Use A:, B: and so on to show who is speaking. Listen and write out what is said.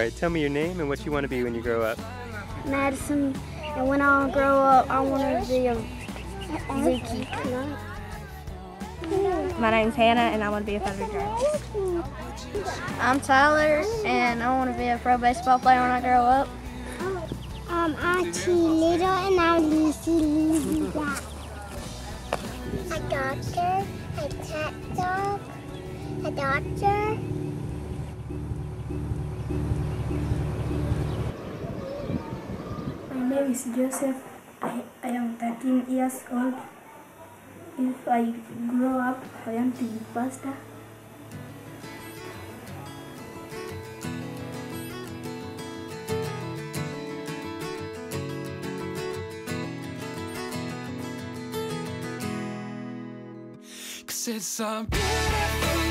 A: right, tell me your name and what you want to be when you grow up.
B: Madison, and when I grow up, I want to be a Vicky.
C: My name's Hannah, and I want to be a thunder driver.
B: I'm Tyler, and I want to be a pro baseball player when I grow up.
D: I'm Little, and I'm Lucy. A doctor, a cat dog, a doctor.
E: My name is Joseph. I am 13 years old. If I grow up, I am to be pastor.
F: It's a beautiful